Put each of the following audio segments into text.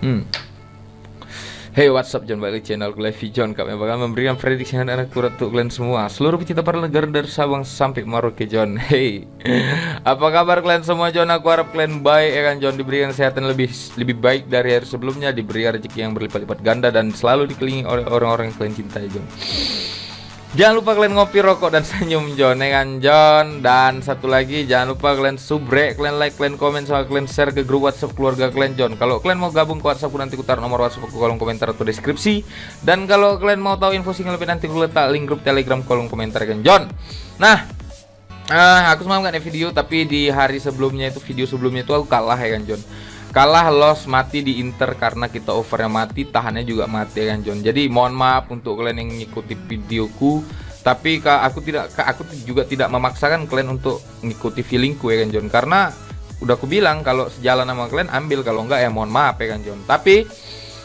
Hmm. Hey, what's up, John, balik di channel Levi John. Kami bakal memberikan prediksi yang akurat untuk kalian semua, seluruh pecinta para negara dari Sabang sampai Merauke, John. Hey, apa kabar kalian semua, John? Aku harap kalian baik, ya kan, John. Diberikan kesehatan lebih baik dari hari sebelumnya, diberi rezeki yang berlipat-lipat ganda, dan selalu dikelilingi oleh orang-orang yang kalian cintai, John. Jangan lupa kalian ngopi, rokok, dan senyum, John, ya kan, John. Dan satu lagi, jangan lupa kalian subrek, kalian like, kalian komen, sama kalian share ke grup WhatsApp keluarga kalian, John. Kalau kalian mau gabung ke WhatsApp, nanti ku taruh nomor WhatsApp ke kolom komentar atau deskripsi. Dan kalau kalian mau tahu info single lebih, nanti ku letak link grup Telegram kolom komentar, kan, John. Nah, aku semalam gak ada video, tapi di hari sebelumnya itu, video sebelumnya itu aku kalah, ya kan, John. Kalah, loss, mati di Inter karena kita overnya mati, tahannya juga mati, ya kan, John. Jadi mohon maaf untuk kalian yang ngikuti videoku, tapi aku juga tidak memaksakan kalian untuk ngikuti feelingku, ya kan, John. Karena udah aku bilang kalau sejalan sama kalian ambil, kalau enggak ya mohon maaf, ya kan, John. Tapi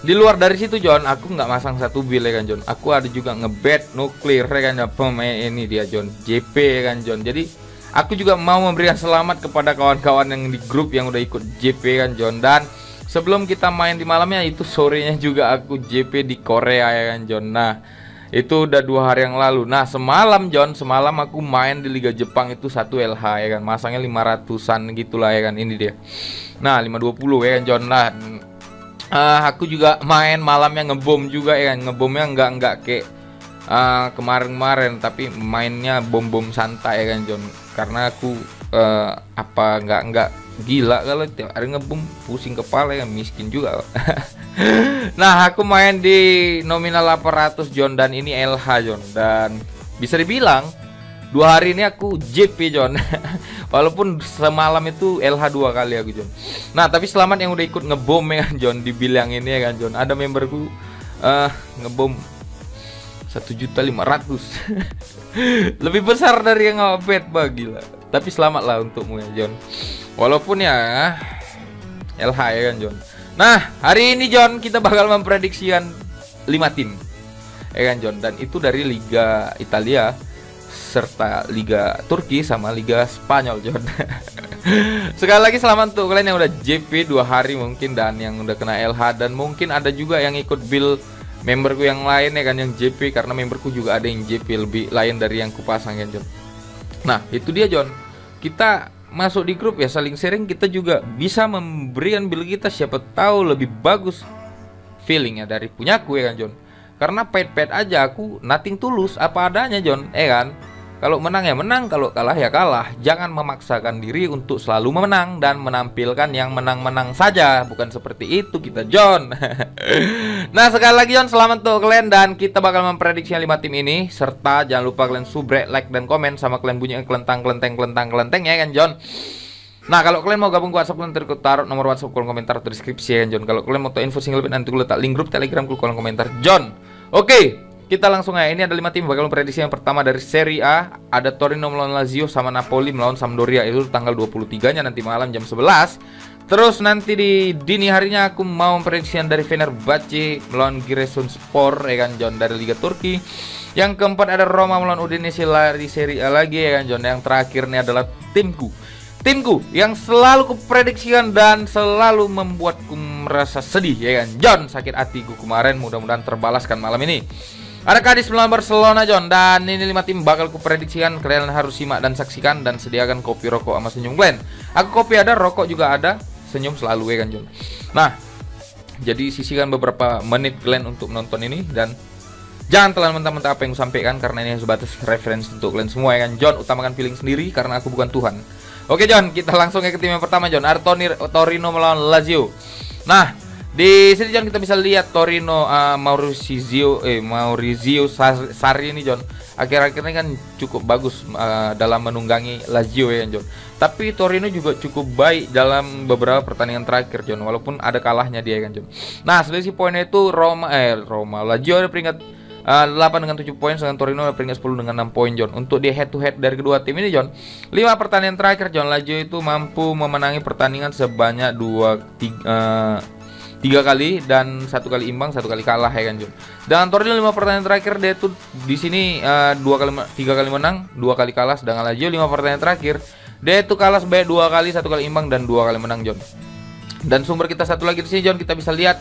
di luar dari situ, John, aku nggak masang satu build, ya kan, John. Aku ada juga ngebet nuklir, ya kan, pemain ini dia, John, JP, ya kan, John. Jadi aku juga mau memberikan selamat kepada kawan-kawan yang di grup yang udah ikut JP, kan, John. Dan sebelum kita main di malamnya, itu sorenya juga aku JP di Korea, ya kan, John. Nah, itu udah 2 hari yang lalu. Nah, semalam, John, semalam aku main di Liga Jepang itu 1 LH, ya kan. Masangnya 500-an gitulah, ya kan. Ini dia. Nah, 520, ya kan, John. Nah, aku juga main malamnya ngebom juga, ya kan. Ngebomnya enggak kayak kemarin-kemarin, tapi mainnya bom-bom santai, ya kan, John. Karena aku nggak gila kalau tiap hari ngebom, pusing kepala, ya, miskin juga. Nah, aku main di nominal 800, John, dan ini LH, John. Dan bisa dibilang 2 hari ini aku JP, John. Walaupun semalam itu LH 2 kali aku, John. Nah, tapi selamat yang udah ikut ngebom, ya kan, John. Dibilang ini, ya kan, John. Ada memberku ngebom 1.500.000. Lebih besar dari yang ngebet, gila. Tapi selamat lah untukmu, ya, John. Walaupun ya LH, ya kan, John. Nah, hari ini, John, kita bakal memprediksikan 5 tim, ya kan, John. Dan itu dari Liga Italia serta Liga Turki sama Liga Spanyol, John. Sekali lagi selamat untuk kalian yang udah JP 2 hari mungkin, dan yang udah kena LH, dan mungkin ada juga yang ikut build memberku yang lain, ya kan, yang JP, karena memberku juga ada yang JP lebih lain dari yang kupasang, kan, John. Nah, itu dia, John. Kita masuk di grup, ya, saling sharing, kita juga bisa memberikan build kita, siapa tahu lebih bagus feelingnya dari punyaku, ya kan, John. Karena pet aja aku nothing tulus, apa adanya, John, kan. Kalau menang ya menang, kalau kalah ya kalah. Jangan memaksakan diri untuk selalu menang dan menampilkan yang menang-menang saja. Bukan seperti itu kita, John. Nah, sekali lagi, John, selamat untuk kalian. Dan kita bakal memprediksi 5 tim ini. Serta jangan lupa kalian subrek, like, dan komen. Sama kalian bunyi kelentang, ya kan, John. Nah, kalau kalian mau gabung ke WhatsApp, nanti aku taruh nomor WhatsApp kolom komentar atau deskripsi, ya kan, John. Kalau kalian mau tahu info single nanti aku letak link grup Telegram ke kolom komentar, John. Oke, kita langsung aja. Ini ada 5 tim bakal prediksi. Yang pertama dari Serie A, ada Torino melawan Lazio, sama Napoli melawan Sampdoria. Itu tanggal 23-nya nanti malam jam 11. Terus nanti di dini harinya aku mau memprediksikan dari Fenerbahce melawan Giresunspor, ya kan, John, dari Liga Turki. Yang keempat ada Roma melawan Udinese dari Serie A lagi, ya kan, John. Yang terakhir ini adalah timku yang selalu kuprediksikan dan selalu membuatku merasa sedih, ya kan, John. Sakit hatiku kemarin mudah-mudahan terbalaskan malam ini. Ada Cadiz melawan Barcelona, John. Dan ini 5 tim bakal kuprediksikan. Kalian harus simak dan saksikan, dan sediakan kopi, rokok, sama senyum kalian. Aku kopi ada, rokok juga ada, senyum selalu, ya kan, John. Nah, jadi sisihkan beberapa menit kalian untuk menonton ini, dan jangan telan mentah-mentah apa yang kusampaikan, karena ini sebatas referensi untuk kalian semua, ya kan, John. Utamakan feeling sendiri, karena aku bukan Tuhan. Oke, John, kita langsung ke tim yang pertama, John. Ada Torino melawan Lazio. Nah, di sini, John, kita bisa lihat Torino, Maurizio Sarri ini, John. Akhir-akhir ini kan cukup bagus dalam menunggangi Lazio, ya, John. Tapi Torino juga cukup baik dalam beberapa pertandingan terakhir, John. Walaupun ada kalahnya dia, kan, John. Nah, selisih poinnya itu Lazio ada peringkat 8 dengan 7 poin, sedangkan Torino peringkat 10 dengan 6 poin, John. Untuk di head to head dari kedua tim ini, John, 5 pertandingan terakhir, John, Lazio itu mampu memenangi pertandingan sebanyak 3 kali, dan 1 kali imbang, 1 kali kalah, ya kan, John. Dan Torino 5 pertandingan terakhir dia tuh di sini 3 kali menang, 2 kali kalah, sedangkan Lazio 5 pertandingan terakhir dia itu kalah sebanyak 2 kali, 1 kali imbang, dan 2 kali menang, John. Dan sumber kita satu lagi di sini John, kita bisa lihat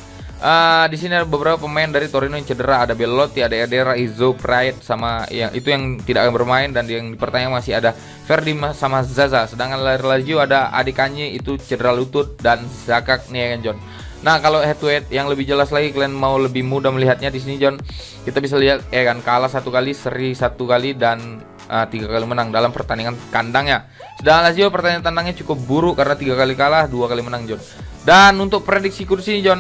di sini ada beberapa pemain dari Torino yang cedera, ada Belotti, ada Erdera, Izzo, Pride sama yang itu yang tidak akan bermain, dan yang di pertandingan masih ada Verdi sama Zaza. Sedangkan Lazio ada Adikanye itu cedera lutut dan Zakak nih ya kan John. Nah, kalau head to head yang lebih jelas lagi, kalian mau lebih mudah melihatnya di sini John, kita bisa lihat ya kan, kalah 1 kali, seri 1 kali, dan 3 kali menang dalam pertandingan kandangnya. Sedangkan Lazio pertandingan tandangnya cukup buruk karena 3 kali kalah, 2 kali menang John. Dan untuk prediksiku di sini John,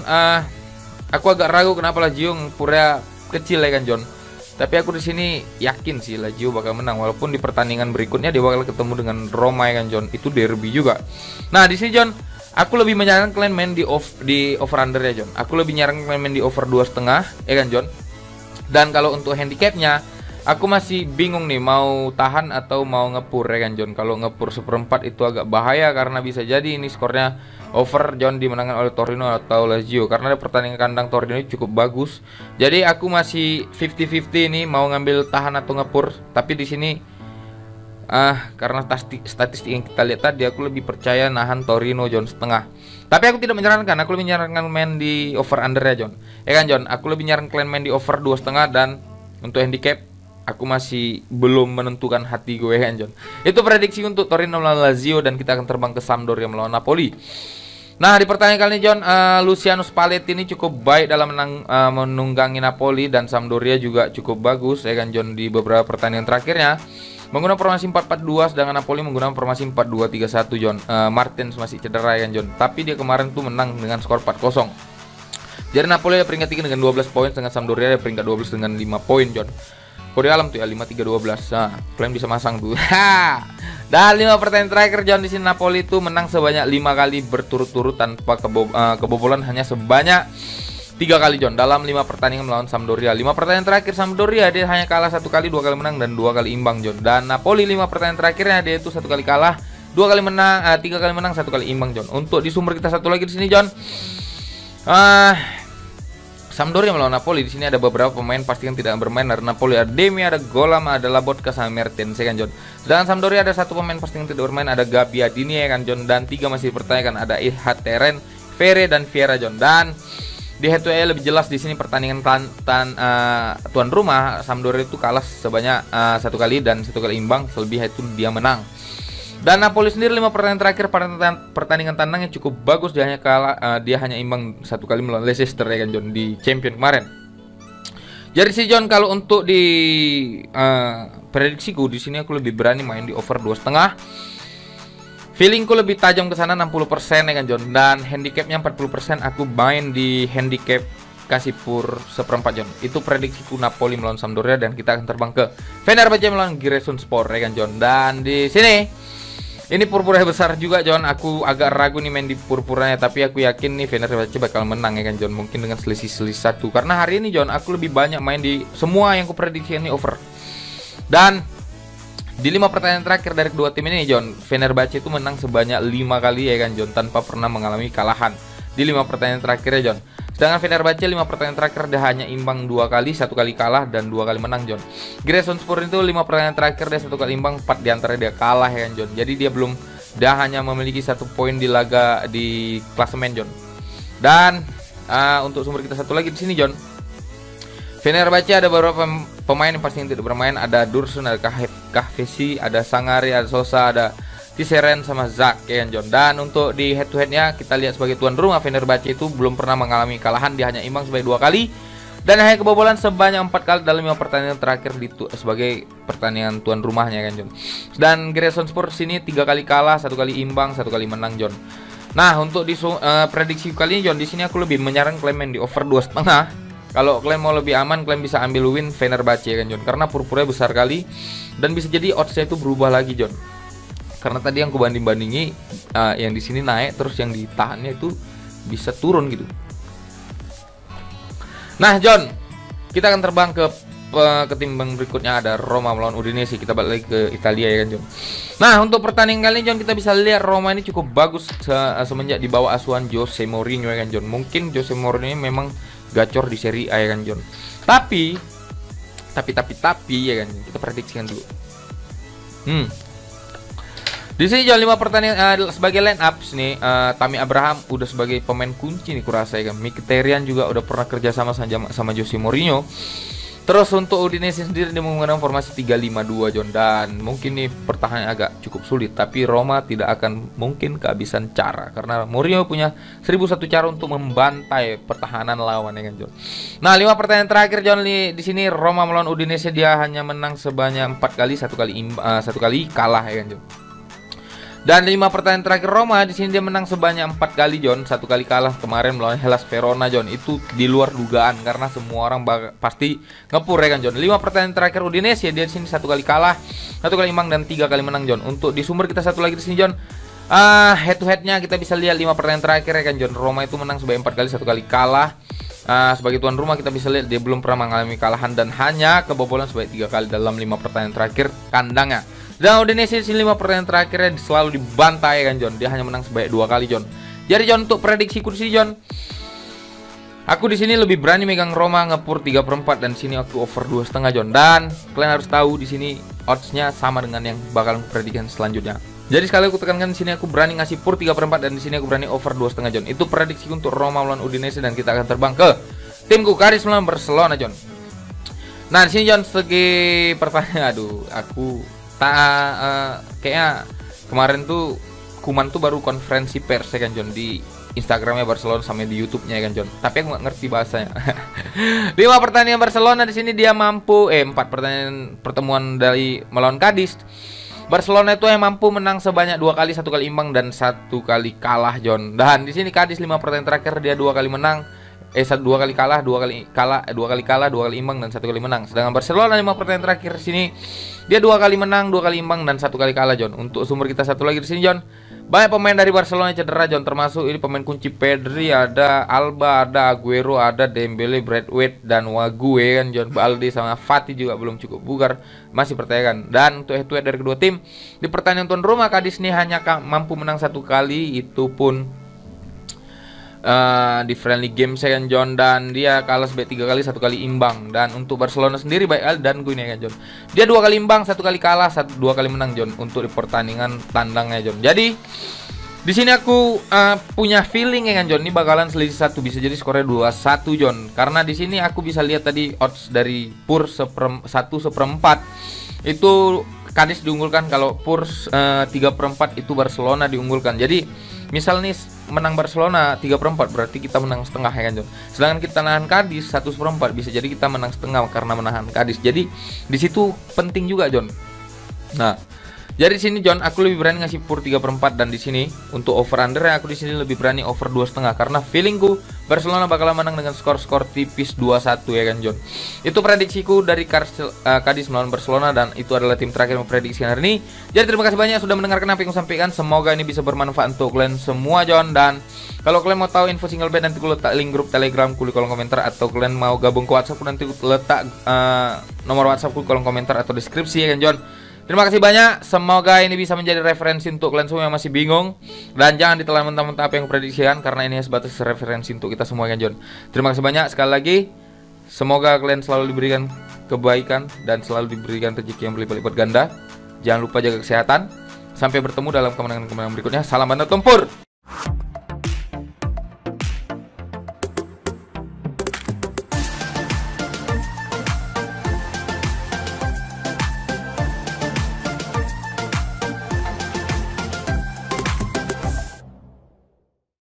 aku agak ragu kenapa Lazio ngepurnya kecil ya kan John. Tapi aku di sini yakin sih Lazio bakal menang, walaupun di pertandingan berikutnya dia bakal ketemu dengan Roma ya kan John. Itu derby juga. Nah, di sini John, aku lebih menyarankan kalian main di over under ya John. Aku lebih nyarankan kalian main di over 2,5 ya kan John. Dan kalau untuk handicapnya, aku masih bingung nih mau tahan atau mau ngepur ya kan John. Kalau ngepur 1/4 itu agak bahaya karena bisa jadi ini skornya over John, dimenangkan oleh Torino atau Lazio, karena pertandingan kandang Torino ini cukup bagus. Jadi aku masih 50-50 ini mau ngambil tahan atau ngepur. Tapi di sini karena statistik yang kita lihat tadi, aku lebih percaya nahan Torino John setengah. Tapi aku tidak menyarankan, aku lebih menyarankan main di over under ya John. Ya kan John, aku lebih menyarankan kalian main di over 2,5. Dan untuk handicap aku masih belum menentukan hati gue kan John. Itu prediksi untuk Torino melawan Lazio, dan kita akan terbang ke Sampdoria melawan Napoli. Nah, di pertandingan kali ini John, Luciano Spalletti ini cukup baik dalam menunggangi Napoli, dan Sampdoria juga cukup bagus ya kan John di beberapa pertandingan terakhirnya. Menggunakan formasi 4-4-2, sedangkan Napoli menggunakan formasi 4-2-3-1 John. Martins masih cedera ya kan John, tapi dia kemarin tuh menang dengan skor 4-0. Jadi Napoli ada peringkat 3 dengan 12 poin, sedangkan Sampdoria ada peringkat 12 dengan 5 poin John. Kode alam tuh ya 5-3-12. Nah, kalian bisa masang tuh. Dan 5 pertandingan terakhir John, di sini Napoli itu menang sebanyak 5 kali berturut-turut tanpa kebobolan hanya sebanyak 3 kali John dalam 5 pertandingan melawan Sampdoria. 5 pertandingan terakhir Sampdoria dia hanya kalah 1 kali, 2 kali menang, dan 2 kali imbang John. Dan Napoli 5 pertandingan terakhirnya dia itu 1 kali kalah, 2 kali menang, 3 kali menang, 1 kali imbang John. Untuk di sumber kita satu lagi di sini John, Sampdoria melawan Napoli, di sini ada beberapa pemain pasti yang tidak bermain. Dari Napoli ada Demi, ada Golam, ada Labotka sama Mertens ya kan John. Sedangkan Sampdoria ada 1 pemain pasti yang tidak bermain, ada Gabbiadini ya kan John, dan 3 masih dipertanyakan, ada Ihateren, Ferre, dan Vieira John. Dan di head to head lebih jelas di sini pertandingan tuan rumah Sampdoria itu kalah sebanyak 1 kali dan 1 kali imbang, selebihnya itu dia menang. Dan Napoli sendiri 5 pertandingan terakhir pertandingan tandangnya cukup bagus, dia hanya imbang 1 kali melawan Leicester ya kan John di Champion kemarin. Jadi si John, kalau untuk di prediksiku di sini aku lebih berani main di over 2,5. Feelingku lebih tajam ke sana 60% ya kan John, dan handicapnya 40%. Aku main di handicap kasih pur 1/4 John. Itu prediksiku Napoli melawan Sampdoria, dan kita akan terbang ke Fenerbahce melawan Giresunspor ya kan John. Dan di sini ini purpura besar juga John. Aku agak ragu nih main di purpuranya, tapi aku yakin nih Fenerbahce bakal menang ya kan John. Mungkin dengan selisih 1, karena hari ini John aku lebih banyak main di semua yang kuprediksikan ini over. Dan di 5 pertandingan terakhir dari kedua tim ini John, Fenerbahce itu menang sebanyak 5 kali ya kan John, tanpa pernah mengalami kalahan di 5 pertandingan terakhir ya John. Sedangkan Fenerbahce 5 pertandingan terakhir dia hanya imbang 2 kali, 1 kali kalah, dan 2 kali menang John. Giresunspor itu 5 pertandingan terakhir dia 1 kali imbang, 4 diantara dia kalah ya kan John. Jadi dia hanya memiliki 1 poin di laga di klasemen John. Dan untuk sumber kita satu lagi di sini John, Fenerbahce ada beberapa pemain yang pasti tidak bermain, ada Dursun, ada Kahvesi, ada Sangare, ada Sosa, ada Tiseren sama Zak ya kan John. Dan untuk di head to headnya kita lihat sebagai tuan rumah Fenerbahce itu belum pernah mengalami kalahan, dia hanya imbang sebanyak 2 kali dan hanya kebobolan sebanyak 4 kali dalam 5 pertandingan terakhir sebagai pertandingan tuan rumahnya kan John. Dan Giresunspor sini 3 kali kalah, 1 kali imbang, 1 kali menang John. Nah, untuk di prediksi kali ini John, di sini aku lebih menyarankan kalian main di over 2,5. Kalau kalian mau lebih aman, kalian bisa ambil win Fenerbahce kan John, karena purpurnya besar kali dan bisa jadi oddsnya itu berubah lagi John. Karena tadi yang aku banding-bandingi yang di sini naik, terus yang ditahannya itu bisa turun gitu. Nah John, kita akan terbang ke ketimbang berikutnya, ada Roma melawan Udinese. Kita balik lagi ke Italia ya kan John. Nah, untuk pertandingan kali ini John, kita bisa lihat Roma ini cukup bagus semenjak di bawah asuhan Jose Mourinho ya kan John. Mungkin Jose Mourinho ini memang gacor di Serie A ya kan John. Tapi ya kan, kita prediksikan dulu. Di Di sini John 5 pertandingan sebagai line up nih, Tammy Abraham udah sebagai pemain kunci nih kurasa ya kan. Mkhitaryan juga udah pernah kerja sama Jose Mourinho. Terus untuk Udinese sendiri dia menggunakan formasi 3-5-2 John, dan mungkin nih pertahanan agak cukup sulit, tapi Roma tidak akan mungkin kehabisan cara karena Mourinho punya 1001 cara untuk membantai pertahanan lawan ya kan John. Nah, 5 pertandingan terakhir John di sini Roma melawan Udinese dia hanya menang sebanyak 4 kali, satu kali kalah ya kan John. Dan 5 pertandingan terakhir Roma di sini dia menang sebanyak 4 kali John, 1 kali kalah kemarin melawan Hellas Verona John. Itu di luar dugaan karena semua orang pasti ngepur ya kan John. 5 pertandingan terakhir Udinese dia di sini 1 kali kalah, 1 kali imbang dan 3 kali menang John. Untuk di sumber kita satu lagi di sini John. Head to headnya kita bisa lihat 5 pertandingan terakhir ya kan John. Roma itu menang sebanyak 4 kali, 1 kali kalah. Sebagai tuan rumah kita bisa lihat dia belum pernah mengalami kalahan dan hanya kebobolan sebanyak 3 kali dalam 5 pertandingan terakhir kandangnya. Dan Udinese di sini 5 pertandingan terakhirnya selalu dibantai kan John. Dia hanya menang sebanyak 2 kali John. Jadi John, untuk prediksiku di sini John, aku di sini lebih berani megang Roma ngepur 3/4 dan di sini aku over 2,5 John. Dan kalian harus tahu di sini oddsnya sama dengan yang bakal aku prediksikan selanjutnya. Jadi sekali aku tekankan di sini aku berani ngasih pur 3/4 dan di sini aku berani over 2,5 John. Itu prediksi untuk Roma melawan Udinese dan kita akan terbang ke timku Cadiz melawan Barcelona John. Nah, di sini John segi pertanyaan, aku kayaknya kemarin tuh Kuman tuh baru konferensi pers ya kan John di Instagramnya Barcelona sama di YouTube-nya ya kan John. Tapi aku nggak ngerti bahasanya. 5 pertandingan Barcelona di sini dia mampu 4 pertandingan pertemuan dari melawan Cadiz. Barcelona itu yang mampu menang sebanyak 2 kali, 1 kali imbang dan 1 kali kalah John. Dan di sini Cadiz 5 pertandingan terakhir dia 2 kali menang, 2 kali kalah, 2 kali kalah, 2 kali kalah, 2 kali imbang dan 1 kali menang. Sedangkan Barcelona 5 pertandingan terakhir sini dia 2 kali menang, 2 kali imbang dan 1 kali kalah John. Untuk sumber kita satu lagi di sini John. Banyak pemain dari Barcelona cedera John, termasuk ini pemain kunci Pedri, ada Alba, ada Aguero, ada Dembele, Braithwaite dan Wague kan John. Balde sama Fati juga belum cukup bugar, masih pertanyakan. Dan untuk head to head dari kedua tim di pertandingan tuan rumah Cadiz ini hanya mampu menang 1 kali, itu pun di friendly game kan John, dan dia kalah sebanyak 3 kali, 1 kali imbang. Dan untuk Barcelona sendiri baik dan gue ini kan John, dia 2 kali imbang, 1 kali kalah, 2 kali menang John untuk di pertandingan tandangnya John. Jadi di sini aku punya feeling ya kan John, ini bakalan selisih 1, bisa jadi skornya 2-1 John. Karena di sini aku bisa lihat tadi odds dari pur 1/4 itu Cadiz diunggulkan, kalau pur 3/4 itu Barcelona diunggulkan. Jadi misal nih menang Barcelona 3/4 berarti kita menang setengah ya kan John. Sedangkan kita nahan Cadiz 1/4 bisa jadi kita menang setengah karena menahan Cadiz. Jadi di situ penting juga John. Nah, jadi di sini John aku lebih berani ngasih pur 3/4 dan di sini untuk over under ya aku di sini lebih berani over 2,5 karena feelingku Barcelona bakal menang dengan skor-skor tipis 2-1 ya kan John. Itu prediksiku dari Cadiz melawan Barcelona dan itu adalah tim terakhir memprediksi hari ini. Jadi terima kasih banyak sudah mendengarkan apa yang aku sampaikan. Semoga ini bisa bermanfaat untuk kalian semua John, dan kalau kalian mau tahu info single bed nanti aku letak link grup Telegram di kolom komentar, atau kalian mau gabung ke WhatsApp nanti aku letak nomor WhatsApp di kolom komentar atau deskripsi ya kan John. Terima kasih banyak, semoga ini bisa menjadi referensi untuk kalian semua yang masih bingung. Dan jangan ditelan mentah-mentah apa yang prediksikan, karena ini sebatas referensi untuk kita semua kan John. Terima kasih banyak sekali lagi. Semoga kalian selalu diberikan kebaikan dan selalu diberikan rezeki yang berlipat-lipat ganda. Jangan lupa jaga kesehatan. Sampai bertemu dalam kemenangan-kemenangan berikutnya. Salam Bandar Tumpur.